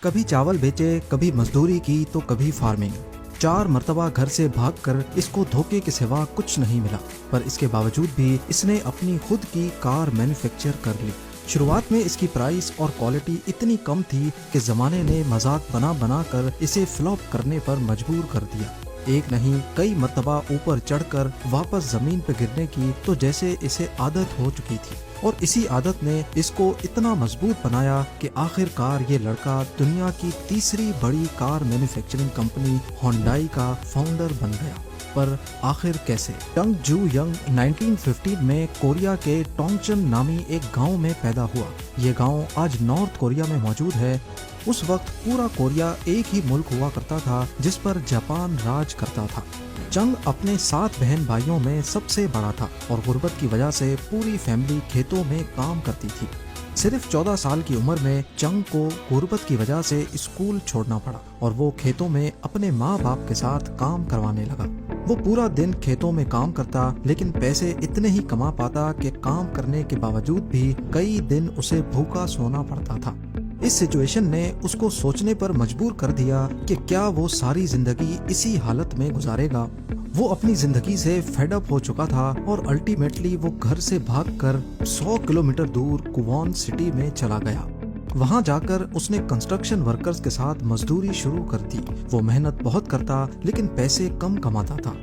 کبھی چاول بیچے، کبھی مزدوری کی تو کبھی فارمنگ۔ 4 مرتبہ گھر سے بھاگ کر اس کو دھوکے کے سوا کچھ نہیں ملا، پر اس کے باوجود بھی اس نے اپنی خود کی کار مینوفیکچر کر لی۔ شروعات میں اس کی پرائس اور کوالٹی اتنی کم تھی کہ زمانے نے مذاق بنا بنا کر اسے فلاپ کرنے پر مجبور کر دیا۔ ایک نہیں کئی مرتبہ اوپر چڑھ کر واپس زمین پہ گرنے کی تو جیسے اسے عادت ہو چکی تھی، اور اسی عادت نے اس کو اتنا مضبوط بنایا کہ آخر کار یہ لڑکا دنیا کی تیسری بڑی کار مینوفیکچرنگ کمپنی ہونڈائی کا فاؤنڈر بن گیا۔ پر آخر کیسے؟ ٹنگ جو ینگ 1915 میں کوریا کے ٹونگچن نامی ایک گاؤں میں پیدا ہوا۔ یہ گاؤں آج نارتھ کوریا میں موجود ہے۔ اس وقت پورا کوریا ایک ہی ملک ہوا کرتا تھا جس پر جاپان راج کرتا تھا۔ چنگ اپنے 7 بہن بھائیوں میں سب سے بڑا تھا اور غربت کی وجہ سے پوری فیملی کھیتوں میں کام کرتی تھی۔ صرف 14 سال کی عمر میں چنگ کو غربت کی وجہ سے اسکول چھوڑنا پڑا اور وہ کھیتوں میں اپنے ماں باپ کے ساتھ کام کروانے لگا۔ وہ پورا دن کھیتوں میں کام کرتا لیکن پیسے اتنے ہی کما پاتا کہ کام کرنے کے باوجود بھی کئی دن اسے بھوکا سونا پڑتا تھا۔ اس سچویشن نے اس کو سوچنے پر مجبور کر دیا کہ کیا وہ ساری زندگی اسی حالت میں گزارے گا۔ وہ اپنی زندگی سے فیڈ اپ ہو چکا تھا اور الٹیمیٹلی وہ گھر سے بھاگ کر 100 کلومیٹر دور کووان سٹی میں چلا گیا۔ وہاں جا کر اس نے کنسٹرکشن ورکرز کے ساتھ مزدوری شروع کر دی۔ وہ محنت بہت کرتا لیکن پیسے کم کماتا تھا،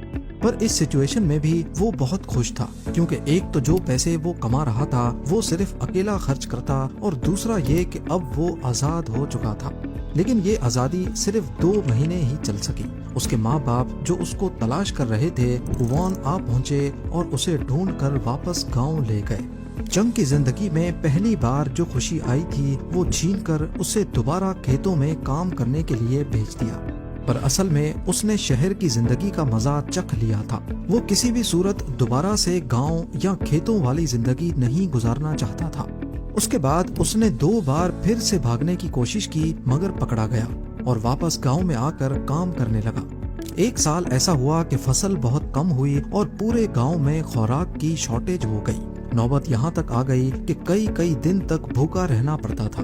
پر اس سچویشن میں بھی وہ بہت خوش تھا، کیونکہ ایک تو جو پیسے وہ کما رہا تھا وہ صرف اکیلا خرچ کرتا، اور دوسرا یہ کہ اب وہ آزاد ہو چکا تھا۔ لیکن یہ آزادی صرف 2 مہینے ہی چل سکی۔ اس کے ماں باپ جو اس کو تلاش کر رہے تھے کووان آ پہنچے اور اسے ڈھونڈ کر واپس گاؤں لے گئے۔ چنگ کی زندگی میں پہلی بار جو خوشی آئی تھی وہ چھین کر اسے دوبارہ کھیتوں میں کام کرنے کے لیے بھیج دیا، پر اصل میں اس نے شہر کی زندگی کا مزہ چکھ لیا تھا۔ وہ کسی بھی صورت دوبارہ سے گاؤں یا کھیتوں والی زندگی نہیں گزارنا چاہتا تھا۔ اس کے بعد اس نے 2 بار پھر سے بھاگنے کی کوشش کی مگر پکڑا گیا اور واپس گاؤں میں آ کر کام کرنے لگا۔ 1 سال ایسا ہوا کہ فصل بہت کم ہوئی اور پورے گاؤں میں خوراک کی شارٹیج ہو گئی۔ نوبت یہاں تک آ گئی کہ کئی دن تک بھوکا رہنا پڑتا تھا۔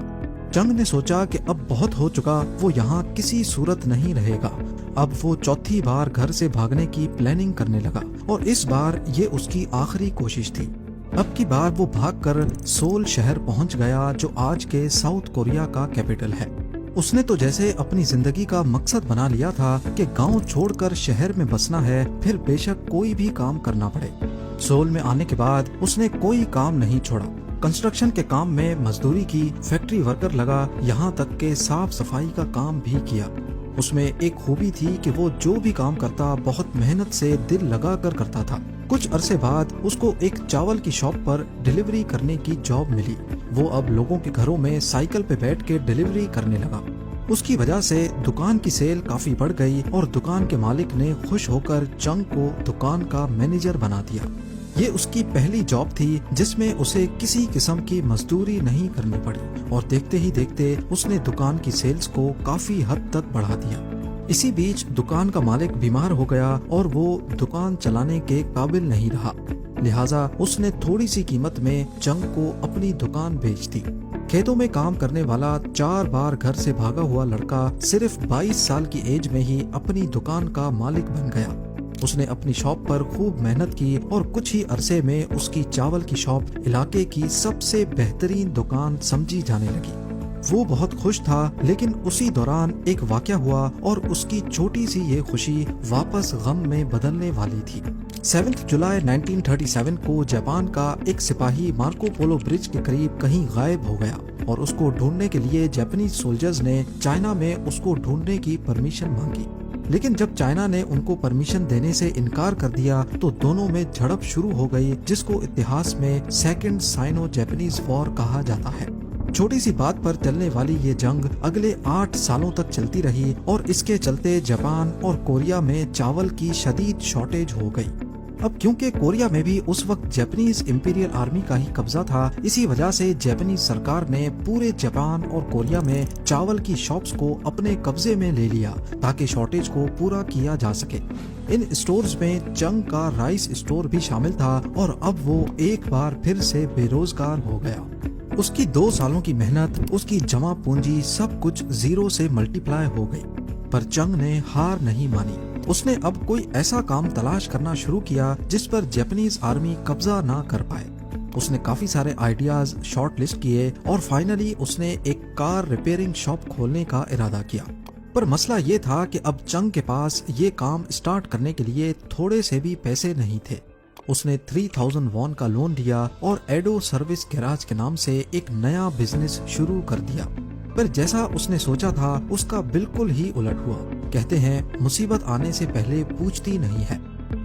چنگ نے سوچا کہ اب بہت ہو چکا، وہ یہاں کسی صورت نہیں رہے گا۔ اب وہ 4تھی بار گھر سے بھاگنے کی پلاننگ کرنے لگا اور اس بار یہ اس کی آخری کوشش تھی۔ اب کی بار وہ بھاگ کر سول شہر پہنچ گیا جو آج کے ساؤتھ کوریا کا کیپٹل ہے۔ اس نے تو جیسے اپنی زندگی کا مقصد بنا لیا تھا کہ گاؤں چھوڑ کر شہر میں بسنا ہے، پھر بے شک کوئی بھی کام کرنا پڑے۔ سول میں آنے کے بعد اس نے کوئی کام نہیں چھوڑا۔ کنسٹرکشن کے کام میں مزدوری کی، فیکٹری ورکر لگا، یہاں تک کہ صاف صفائی کا کام بھی کیا۔ اس میں ایک خوبی تھی کہ وہ جو بھی کام کرتا بہت محنت سے دل لگا کر کرتا تھا۔ کچھ عرصے بعد اس کو ایک چاول کی شاپ پر ڈیلیوری کرنے کی جاب ملی۔ وہ اب لوگوں کے گھروں میں سائیکل پہ بیٹھ کے ڈیلیوری کرنے لگا۔ اس کی وجہ سے دکان کی سیل کافی بڑھ گئی اور دکان کے مالک نے خوش ہو کر چنگ کو دکان کا مینیجر بنا دیا۔ یہ اس کی پہلی جاب تھی جس میں اسے کسی قسم کی مزدوری نہیں کرنی پڑی، اور دیکھتے ہی دیکھتے اس نے دکان کی سیلز کو کافی حد تک بڑھا دیا۔ اسی بیچ دکان کا مالک بیمار ہو گیا اور وہ دکان چلانے کے قابل نہیں رہا، لہٰذا اس نے تھوڑی سی قیمت میں چنگ کو اپنی دکان بیچ دی۔ کھیتوں میں کام کرنے والا 4 بار گھر سے بھاگا ہوا لڑکا صرف 22 سال کی ایج میں ہی اپنی دکان کا مالک بن گیا۔ اس نے اپنی شاپ پر خوب محنت کی اور کچھ ہی عرصے میں اس کی چاول کی شاپ علاقے کی سب سے بہترین دکان سمجھی جانے لگی۔ وہ بہت خوش تھا، لیکن اسی دوران ایک واقعہ ہوا اور اس کی چھوٹی سی یہ خوشی واپس غم میں بدلنے والی تھی۔ 7 جولائی 1937 کو جاپان کا ایک سپاہی مارکو پولو برج کے قریب کہیں غائب ہو گیا اور اس کو ڈھونڈنے کے لیے جاپانیز سولجرز نے چائنا میں اس کو ڈھونڈنے کی پرمیشن مانگی، لیکن جب چائنا نے ان کو پرمیشن دینے سے انکار کر دیا تو دونوں میں جھڑپ شروع ہو گئی، جس کو اتہاس میں سیکنڈ سائنو جاپانیز وار کہا جاتا ہے۔ چھوٹی سی بات پر چلنے والی یہ جنگ اگلے 8 سالوں تک چلتی رہی اور اس کے چلتے جاپان اور کوریا میں چاول کی شدید شارٹیج ہو گئی۔ اب کیونکہ کوریا میں بھی اس وقت جاپانیز امپیریل آرمی کا ہی قبضہ تھا، اسی وجہ سے جاپانیز سرکار نے پورے جاپان اور کوریا میں چاول کی شاپس کو اپنے قبضے میں لے لیا تاکہ شارٹیج کو پورا کیا جا سکے۔ ان اسٹورز میں چنگ کا رائس اسٹور بھی شامل تھا اور اب وہ ایک بار پھر سے بے روزگار ہو گیا۔ اس کی 2 سالوں کی محنت، اس کی جمع پونجی سب کچھ زیرو سے ملٹیپلائی ہو گئی، پر چنگ نے ہار نہیں مانی۔ اس نے اب کوئی ایسا کام تلاش کرنا شروع کیا جس پر جاپنیز آرمی قبضہ نہ کر پائے۔ اس نے کافی سارے آئیڈیاز شارٹ لسٹ کیے اور فائنلی اس نے ایک کار ریپیئرنگ شاپ کھولنے کا ارادہ کیا۔ پر مسئلہ یہ تھا کہ اب چنگ کے پاس یہ کام سٹارٹ کرنے کے لیے تھوڑے سے بھی پیسے نہیں تھے۔ اس نے 3000 وون کا لون لیا اور ایڈو سروس گیراج کے نام سے ایک نیا بزنس شروع کر دیا۔ پر جیسا اس نے سوچا تھا اس کا بالکل ہی الٹ ہوا۔ کہتے ہیں مصیبت آنے سے پہلے پوچھتی نہیں ہے۔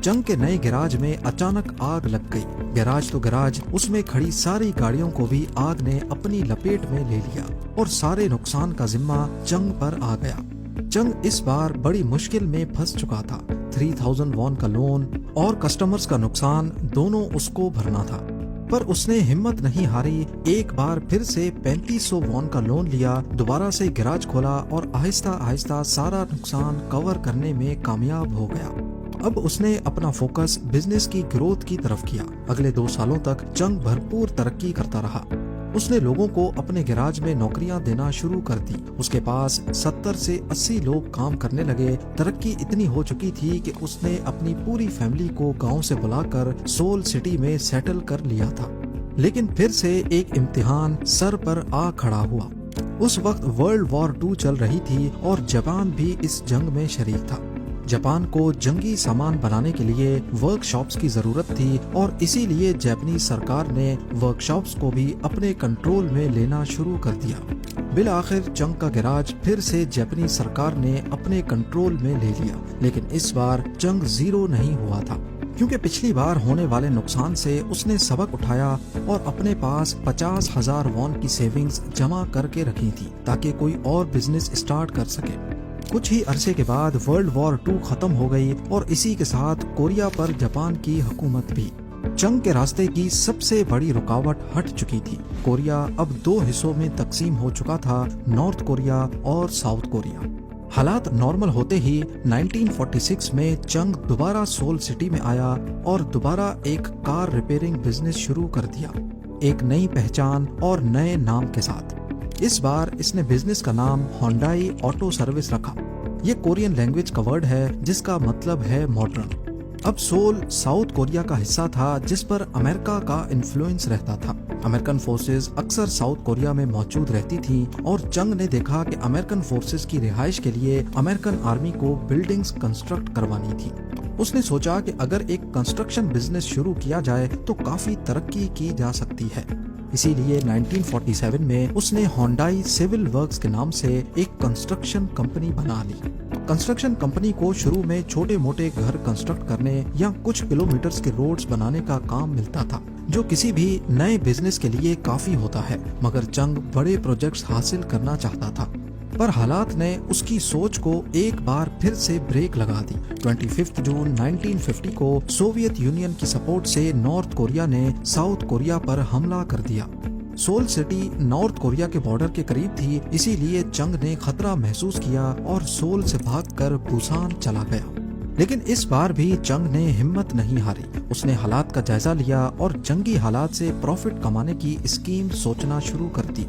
چنگ کے نئے گیراج میں اچانک آگ لگ گئی۔ گیراج تو گیراج، اس میں کھڑی ساری گاڑیوں کو بھی آگ نے اپنی لپیٹ میں لے لیا اور سارے نقصان کا ذمہ چنگ پر آ گیا۔ چنگ اس بار بڑی مشکل میں پھنس چکا تھا۔ 3000 وون کا لون اور کسٹمرز کا نقصان دونوں اس کو بھرنا تھا، پر اس نے ہمت نہیں ہاری۔ ایک بار پھر سے 3500 وون کا لون لیا، دوبارہ سے گیراج کھولا اور آہستہ آہستہ سارا نقصان کور کرنے میں کامیاب ہو گیا۔ اب اس نے اپنا فوکس بزنس کی گروتھ کی طرف کیا۔ اگلے 2 سالوں تک چنگ بھرپور ترقی کرتا رہا۔ اس نے لوگوں کو اپنے گیراج میں نوکریاں دینا شروع کر دی۔ اس کے پاس 70 سے 80 لوگ کام کرنے لگے۔ ترقی اتنی ہو چکی تھی کہ اس نے اپنی پوری فیملی کو گاؤں سے بلا کر سول سٹی میں سیٹل کر لیا تھا۔ لیکن پھر سے ایک امتحان سر پر آ کھڑا ہوا۔ اس وقت ورلڈ وار 2 چل رہی تھی اور جاپان بھی اس جنگ میں شریک تھا۔ جاپان کو جنگی سامان بنانے کے لیے ورک شاپس کی ضرورت تھی اور اسی لیے جاپنی سرکار نے ورک شاپس کو بھی اپنے کنٹرول میں لینا شروع کر دیا۔ بالآخر چنگ کا گیراج پھر سے جاپنی سرکار نے اپنے کنٹرول میں لے لیا، لیکن اس بار چنگ زیرو نہیں ہوا تھا، کیونکہ پچھلی بار ہونے والے نقصان سے اس نے سبق اٹھایا اور اپنے پاس 50,000 وون کی سیونگز جمع کر کے رکھی تھی تاکہ کوئی اور بزنس سٹارٹ کر سکے۔ کچھ ہی عرصے کے بعد ورلڈ وار 2 ختم ہو گئی اور اسی کے ساتھ کوریا پر جاپان کی حکومت بھی۔ چنگ کے راستے کی سب سے بڑی رکاوٹ ہٹ چکی تھی۔ کوریا اب 2 حصوں میں تقسیم ہو چکا تھا، نارتھ کوریا اور ساؤتھ کوریا۔ حالات نارمل ہوتے ہی 1946 میں چنگ دوبارہ سول سٹی میں آیا اور دوبارہ ایک کار ریپیئرنگ بزنس شروع کر دیا، ایک نئی پہچان اور نئے نام کے ساتھ۔ اس بار اس نے بزنس کا نام ہونڈائی آٹو سروس رکھا۔ یہ کورین لینگویج کا ورڈ ہے جس کا مطلب ہے ماڈرن۔ اب سول ساؤتھ کوریا کا حصہ تھا جس پر امریکہ کا انفلوئنس رہتا تھا۔ امریکن فورسز اکثر ساؤتھ کوریا میں موجود رہتی تھیں اور چنگ نے دیکھا کہ امریکن فورسز کی رہائش کے لیے امریکن آرمی کو بلڈنگز کنسٹرکٹ کروانی تھی۔ اس نے سوچا کہ اگر ایک کنسٹرکشن بزنس شروع کیا جائے تو کافی ترقی کی جا سکتی ہے۔ اسی لیے 1947 میں اس نے ہونڈائی سیول ورکس کے نام سے ایک کنسٹرکشن کمپنی بنا لی۔ کنسٹرکشن کمپنی کو شروع میں چھوٹے موٹے گھر کنسٹرکٹ کرنے یا کچھ کلومیٹرز کے روڈز بنانے کا کام ملتا تھا، جو کسی بھی نئے بزنس کے لیے کافی ہوتا ہے، مگر چنگ بڑے پروجیکٹس حاصل کرنا چاہتا تھا۔ پر حالات نے اس کی سوچ کو ایک بار پھر سے بریک لگا دی۔ 25 جون 1950 کو سوویت یونین کی سپورٹ سے نارتھ کوریا نے ساؤتھ کوریا پر حملہ کر دیا۔ سول سٹی نارتھ کوریا کے بارڈر کے قریب تھی، اسی لیے چنگ نے خطرہ محسوس کیا اور سول سے بھاگ کر بوسان چلا گیا۔ لیکن اس بار بھی چنگ نے ہمت نہیں ہاری۔ اس نے حالات کا جائزہ لیا اور جنگی حالات سے پروفٹ کمانے کی اسکیم سوچنا شروع کر دی۔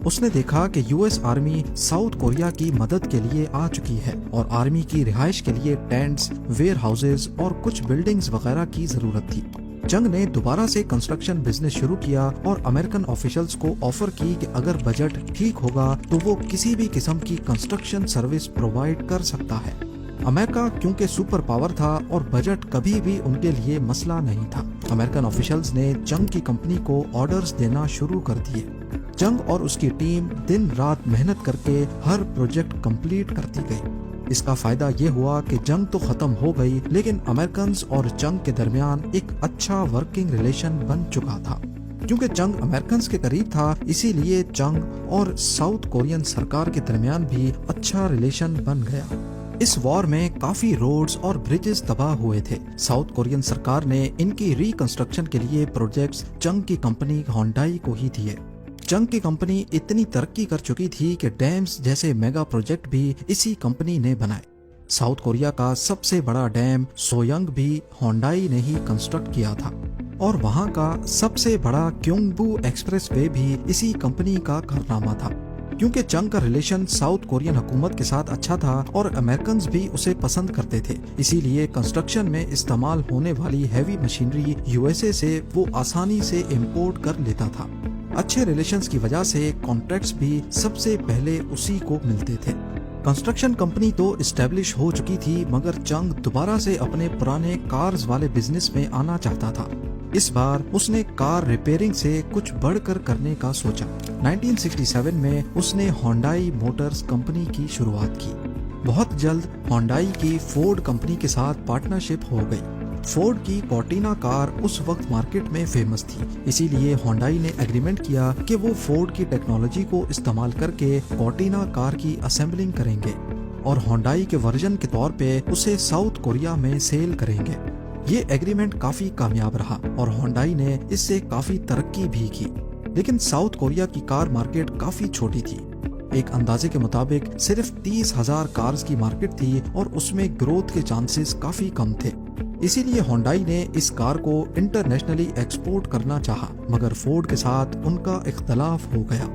اس نے دیکھا کہ U S army south Korea کی مدد کے لیے آ چکی ہے اور آرمی کی رہائش کے لیے ٹینٹس، ویئر ہاؤسز اور کچھ بلڈنگز وغیرہ کی ضرورت تھی۔ چنگ نے دوبارہ سے کنسٹرکشن بزنس شروع کیا اور امریکن آفیشلز کو آفر کی کہ اگر بجٹ ٹھیک ہوگا تو وہ کسی بھی قسم کی کنسٹرکشن سروس پرووائڈ کر سکتا ہے۔ امریکہ کیونکہ سپر پاور تھا اور بجٹ کبھی بھی ان کے لیے مسئلہ نہیں تھا، امریکن آفیشلز نے چنگ کی کمپنی کو آرڈرز دینا شروع کر دیے۔ چنگ اور اس کی ٹیم دن رات محنت کر کے ہر پروجیکٹ کمپلیٹ کرتی گئی۔ اس کا فائدہ یہ ہوا کہ جنگ تو ختم ہو گئی، لیکن امریکنز اور چنگ کے درمیان ایک اچھا ورکنگ ریلیشن بن چکا تھا۔ کیونکہ چنگ امریکنز کے قریب تھا، اسی لیے چنگ اور ساؤتھ کورین سرکار کے درمیان بھی اچھا ریلیشن بن گیا۔ اس وار میں کافی روڈز اور بریجز تباہ ہوئے تھے۔ ساؤتھ کورین سرکار نے ان کی ری کنسٹرکشن کے لیے پروجیکٹس چنگ کی کمپنی ہونڈائی کو ہی دیے۔ چنگ کی کمپنی اتنی ترقی کر چکی تھی کہ ڈیمز جیسے میگا پروجیکٹ بھی اسی کمپنی نے بنائے۔ ساؤتھ کوریا کا سب سے بڑا ڈیم سوینگ بھی ہونڈائی نے ہی کنسٹرکٹ کیا تھا۔ اور وہاں کا سب سے بڑا کیونگبو ایکسپریس وے بھی اسی کمپنی کا کارنامہ تھا۔ کیونکہ چنگ کا ریلیشن ساؤتھ کورین حکومت کے ساتھ اچھا تھا اور امریکنز بھی اسے پسند کرتے تھے، اسی لیے کنسٹرکشن میں استعمال ہونے والی heavy machinery U S A سے وہ آسانی سے امپورٹ کر لیتا تھا۔ اچھے ریلیشنز کی وجہ سے کانٹریکٹس بھی سب سے پہلے اسی کو ملتے تھے۔ کنسٹرکشن کمپنی تو اسٹیبلش ہو چکی تھی، مگر چنگ دوبارہ سے اپنے پرانے کارز والے بزنس میں آنا چاہتا تھا۔ اس بار اس نے کار ریپیئرنگ سے کچھ بڑھ کر کرنے کا سوچا۔ 1967 میں اس نے ہونڈائی موٹرز کمپنی کی شروعات کی۔ بہت جلد ہونڈائی کی فورڈ کمپنی کے ساتھ پارٹنرشپ ہو گئی۔ فورڈ کی کورٹینا کار اس وقت مارکیٹ میں فیمس تھی، اسی لیے ہونڈائی نے ایگریمنٹ کیا کہ وہ فورڈ کی ٹیکنالوجی کو استعمال کر کے کورٹینا کار کی اسمبلنگ کریں گے اور ہونڈائی کے ورژن کے طور پہ اسے ساؤتھ کوریا میں سیل کریں گے۔ یہ ایگریمنٹ کافی کامیاب رہا اور ہونڈائی نے اس سے کافی ترقی بھی کی، لیکن ساؤتھ کوریا کی کار مارکیٹ کافی چھوٹی تھی۔ ایک اندازے کے مطابق صرف 30,000 کارز کی مارکیٹ تھی اور اس میں گروتھ کے چانسز کافی کم تھے۔ اسی لیے ہونڈائی نے اس کار کو انٹرنیشنلی ایکسپورٹ کرنا چاہا، مگر فورڈ کے ساتھ ان کا اختلاف ہو گیا۔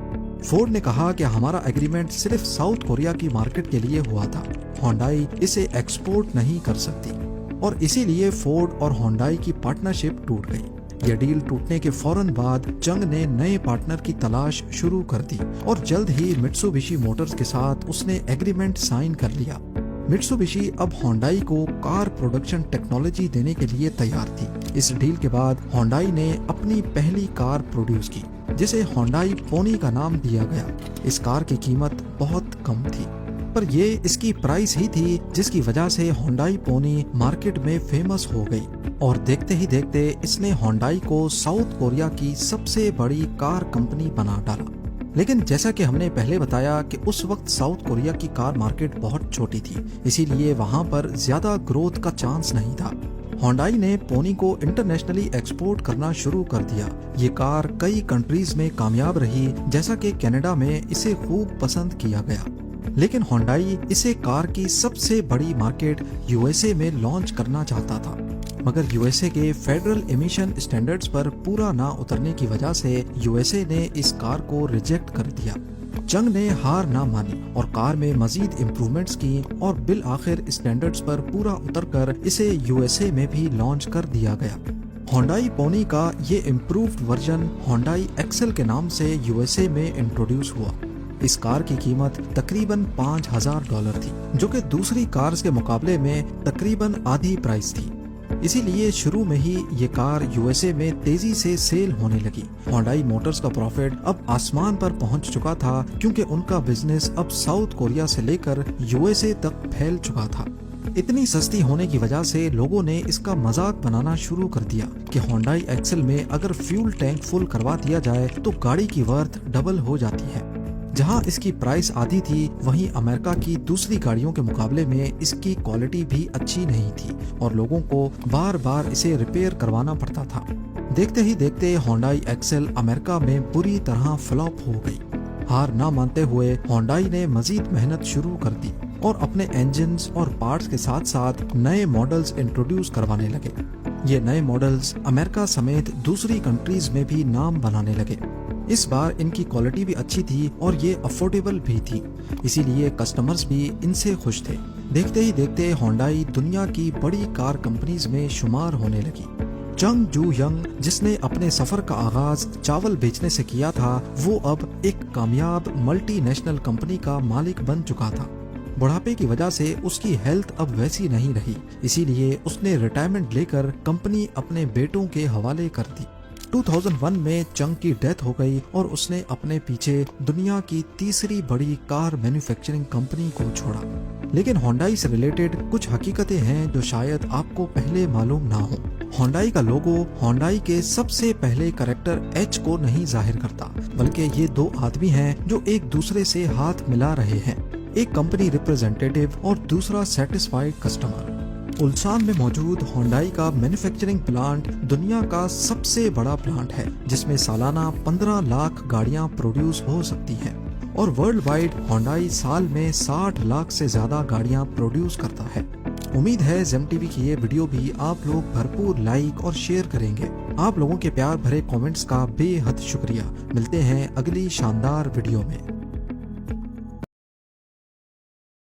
فورڈ نے کہا کہ ہمارا ایگریمنٹ صرف ساؤتھ کوریا کی مارکیٹ کے لیے ہوا تھا، ہونڈائی اسے ایکسپورٹ نہیں کر سکتی، اور اسی لیے فورڈ اور ہونڈائی کی پارٹنرشپ ٹوٹ گئی۔ یہ ڈیل ٹوٹنے کے فوراً بعد چنگ نے نئے پارٹنر کی تلاش شروع کر دی اور جلد ہی مٹسوبشی موٹرز کے ساتھ اس نے ایگریمنٹ سائن کر لیا۔ مٹسوبشی اب ہونڈائی کو کار پروڈکشن ٹیکنالوجی دینے کے لیے تیار تھی۔ اس ڈیل کے بعد ہونڈائی نے اپنی پہلی کار پروڈیوس کی، جسے ہونڈائی پونی کا نام دیا گیا۔ اس کار کی قیمت بہت کم تھی، پر یہ اس کی پرائس ہی تھی جس کی وجہ سے ہونڈائی پونی مارکیٹ میں فیمس ہو گئی، اور دیکھتے ہی دیکھتے اس نے ہونڈائی کو ساؤتھ کوریا کی سب سے بڑی کار کمپنی بنا ڈالا۔ لیکن جیسا کہ ہم نے پہلے بتایا کہ اس وقت ساؤتھ کوریا کی کار مارکیٹ بہت چھوٹی تھی، اسی لیے وہاں پر زیادہ گروتھ کا چانس نہیں تھا۔ ہونڈائی نے پونی کو انٹرنیشنلی ایکسپورٹ کرنا شروع کر دیا۔ یہ کار کئی کنٹریز میں کامیاب رہی، جیسا کہ کینیڈا میں اسے خوب پسند کیا گیا، لیکن ہونڈائی اسے کار کی سب سے بڑی مارکیٹ یو ایس اے میں لانچ کرنا چاہتا تھا، مگر یو ایس اے کے فیڈرل ایمیشن اسٹینڈرڈز پر پورا نہ اترنے کی وجہ سے یو ایس اے نے اس کار کو ریجیکٹ کر دیا۔ چنگ نے ہار نہ مانی اور کار میں مزید امپروومنٹس کی، اور بالآخر اسٹینڈرڈز پر پورا اتر کر اسے یو ایس اے میں بھی لانچ کر دیا گیا۔ ہونڈائی پونی کا یہ امپرووڈ ورژن ہونڈائی ایکسل کے نام سے یو ایس اے میں انٹروڈیوس ہوا۔ اس کار کی قیمت تقریباً $5,000 تھی، جو کہ دوسری کارز کے مقابلے میں تقریباً آدھی پرائس تھی۔ اسی لیے شروع میں ہی یہ کار یو ایس اے میں تیزی سے سیل ہونے لگی۔ ہونڈائی موٹرز کا پروفٹ اب آسمان پر پہنچ چکا تھا، کیونکہ ان کا بزنس اب ساؤتھ کوریا سے لے کر یو ایس اے تک پھیل چکا تھا۔ اتنی سستی ہونے کی وجہ سے لوگوں نے اس کا مذاق بنانا شروع کر دیا کہ ہونڈائی ایکسل میں اگر فیول ٹینک فل کروا دیا جائے تو گاڑی کی ورتھ ڈبل ہو جاتی ہے۔ جہاں اس کی پرائس آدھی تھی، وہیں امریکہ کی دوسری گاڑیوں کے مقابلے میں اس کی کوالٹی بھی اچھی نہیں تھی اور لوگوں کو بار بار اسے ریپیئر کروانا پڑتا تھا۔ دیکھتے ہی دیکھتے ہونڈائی ایکسل امریکہ میں بری طرح فلاپ ہو گئی۔ ہار نہ مانتے ہوئے ہونڈائی نے مزید محنت شروع کر دی اور اپنے انجنز اور پارٹس کے ساتھ ساتھ نئے ماڈلز انٹروڈیوس کروانے لگے۔ یہ نئے ماڈلز امریکہ سمیت دوسری کنٹریز میں بھی نام بنانے لگے۔ اس بار ان کی کوالٹی بھی اچھی تھی اور یہ افورڈیبل بھی تھی، اسی لیے کسٹمرز بھی ان سے خوش تھے۔ دیکھتے ہی دیکھتے ہونڈائی دنیا کی بڑی کار کمپنیز میں شمار ہونے لگی۔ چنگ جو ینگ، جس نے اپنے سفر کا آغاز چاول بیچنے سے کیا تھا، وہ اب ایک کامیاب ملٹی نیشنل کمپنی کا مالک بن چکا تھا۔ بڑھاپے کی وجہ سے اس کی ہیلتھ اب ویسی نہیں رہی، اسی لیے اس نے ریٹائرمنٹ لے کر کمپنی اپنے بیٹوں کے حوالے کر دی۔ 2001 میں چنگ کی ڈیتھ ہو گئی اور اس نے اپنے پیچھے دنیا کی تیسری بڑی کار مینوفیکچرنگ کمپنی کو چھوڑا۔ لیکن ہونڈائی سے ریلیٹڈ کچھ حقیقتیں ہیں جو شاید آپ کو پہلے معلوم نہ ہوں۔ ہونڈائی کا لوگو ہونڈائی کے سب سے پہلے کریکٹر ایچ کو نہیں ظاہر کرتا، بلکہ یہ دو آدمی ہیں جو ایک دوسرے سے ہاتھ ملا رہے ہیں، ایک کمپنی ریپرزینٹیٹیو اور دوسرا سیٹسفائیڈ کسٹمر۔ السان میں موجود ہونڈائی کا مینوفیکچرنگ پلانٹ دنیا کا سب سے بڑا پلانٹ ہے، جس میں سالانہ 15 لاکھ گاڑیاں پروڈیوس ہو سکتی ہیں، اور ورلڈ وائڈ ہونڈائی سال میں 60 لاکھ سے زیادہ گاڑیاں پروڈیوس کرتا ہے۔ امید ہے زیم ٹی وی کی یہ ویڈیو بھی آپ لوگ بھرپور لائک اور شیئر کریں گے۔ آپ لوگوں کے پیار بھرے کامنٹس کا بے حد شکریہ۔ ملتے ہیں اگلی شاندار ویڈیو میں۔